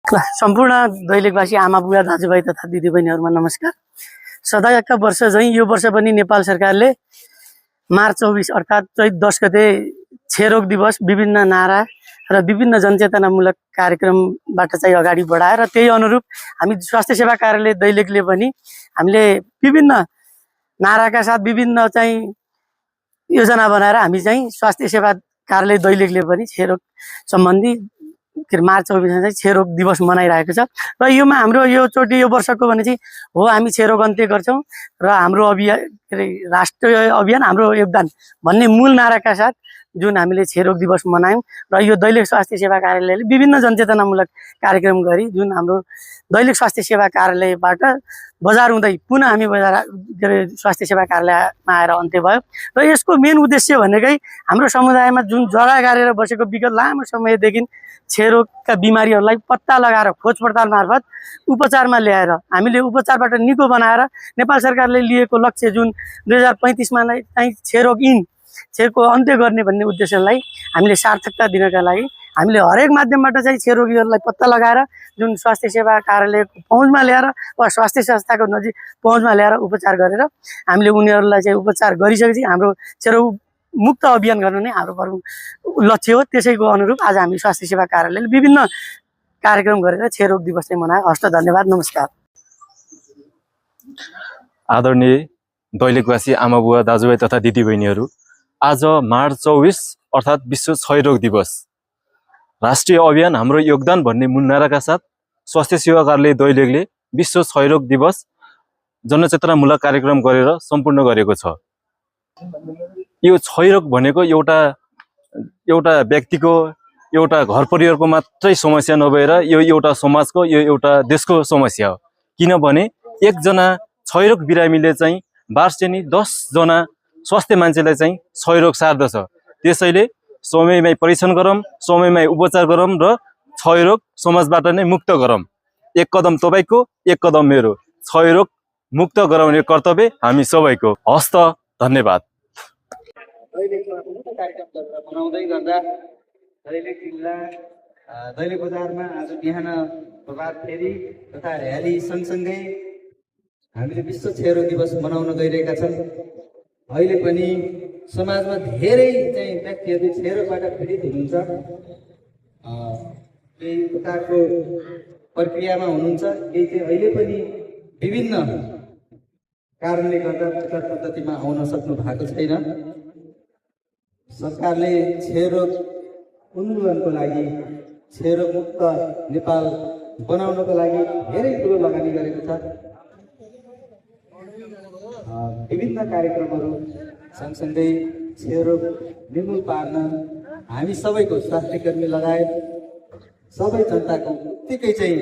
सम्पूर्ण दैलेखवासी आमा बुवा दाजुभाइ तथा दिदीबहिनीहरूमा नमस्कार। सदाका वर्ष झैं यो वर्ष पनि नेपाल सरकारले मार्च 24 अर्थात् चैत 10 गते क्षयरोग दिवस विभिन्न नारा र विभिन्न जनचेतनामूलक कार्यक्रमबाट चाहिँ अगाडि बढाएर त्यही अनुरूप हामी स्वास्थ्य सेवा कार्यालय दैलेखले पनि हामीले विभिन्न नाराका साथ विभिन्न चाहिँ योजना बनाएर हामी चाहिँ स्वास्थ्य सेवा कार्यालय दैलेखले पनि क्षयरोग सम्बन्धी मार्च 24 चाहिँ क्षयरोग दिवस मनाइरहेको छ र योमा हाम्रो यो चोटि यो वर्षको भने चाहिँ हो हामी क्षयरोग अन्त्य गर्छौं र हाम्रो अभियान राष्ट्रिय अभियान हाम्रो योगदान भन्ने मूल नाराका साथ जुन हामीले क्षयरोग दिवस मनायौं र यो दैलेख स्वास्थ्य सेवा कार्यालयले विभिन्न जनचेतनामूलक कार्यक्रम गरी जुन हाम्रो दैलेख स्वास्थ्य सेवा कार्यालयबाट बजार हुँदै पुनः हामी बजार स्वास्थ्य सेवा कार्यालयमा आएर अन्त्य भयो र यसको मेन उद्देश्य भनेकै हाम्रो समुदायमा जुन जरा गारेर बसेको विगत लामो समयदेखि क्षयरोगका बिमारीहरूलाई पत्ता लगाएर खोज पडताल मार्फत उपचारमा ल्याएर हामीले उपचारबाट निको बनाएर नेपाल सरकारले लिएको लक्ष्य जुन 2035 मा चाहिँ क्षयको अन्त्य गर्ने भन्ने उद्देश्यलाई हामीले सार्थकता दिनका लागि हामीले हरेक माध्यमबाट चाहिँ क्षयरोगीहरूलाई पत्ता लगाएर जुन स्वास्थ्य सेवा कार्यालयको पहुँचमा ल्याएर वा स्वास्थ्य संस्थाको नजिक पहुँचमा ल्याएर उपचार गरेर हामीले उनीहरूलाई चाहिँ उपचार गरिसकेपछि हाम्रो क्षयरोग मुक्त अभियान गर्नु नै हाम्रो प्रमुख लक्ष्य हो। त्यसैको अनुरूप आज हामी स्वास्थ्य सेवा कार्यालयले विभिन्न कार्यक्रम गरेर क्षयरोग दिवस चाहिँ मनायो। हस्त धन्यवाद, नमस्कार। आदरणीय दैलेखवासी आमा बुवा दाजुभाइ तथा दिदीबहिनीहरू, आज मार्च 24 अर्थात् विश्व क्षयरोग दिवस राष्ट्रिय अभियान हाम्रो योगदान भन्ने मूल नाराका साथ स्वास्थ्य सेवा कार्यालय दैलेखले विश्व क्षयरोग दिवस जनचेतनामूलक कार्यक्रम गरेर सम्पूर्ण गरेको छ। यो क्षयरोग भनेको एउटा व्यक्तिको एउटा घर परिवारको मात्रै समस्या नभएर यो एउटा समाजको यो एउटा देशको समस्या हो। किनभने एकजना क्षयरोग बिरामीले चाहिँ वार्षेनी 10 जना स्वास्थ्य मान्छेलाई चाहिँ क्षयरोग सार्दछ। त्यसैले समयमै परीक्षण गरौँ, समयमै उपचार गरौँ र क्षयरोग समाजबाट नै मुक्त गरौँ। एक कदम तपाईको, एक कदम मेरो। क्षयरोग मुक्त गराउने कर्तव्य हामी सबैको। हस्त धन्यवाद। बनाउँदै गर्दा दैलेख जिल्ला दैलेख बजारमा आज बिहान प्रभात फेरी तथा र्याली सँगसँगै हामीले विश्व क्षयरोग दिवस मनाउन गइरहेका छौँ। अहिले पनि समाजमा धेरै चाहिँ व्यक्तिहरू क्षयरोगबाट पीडित हुनुहुन्छ, केही प्रकारको प्रक्रियामा हुनुहुन्छ, केही चाहिँ अहिले पनि विभिन्न कारणले गर्दा उपचार पद्धतिमा आउन सक्नु भएको छैन। सरकारले क्षयरोग उन्मूलनको लागि, क्षयरोग मुक्त नेपाल बनाउनको लागि धेरै ठुलो लगानी गरेको छ। विभिन्न कार्यक्रमहरू सँगसँगै क्षयरोग निर्मूल पार्न हामी सबैको स्वास्थ्यकर्मी लगायत सबै जनताको उत्तिकै चाहिँ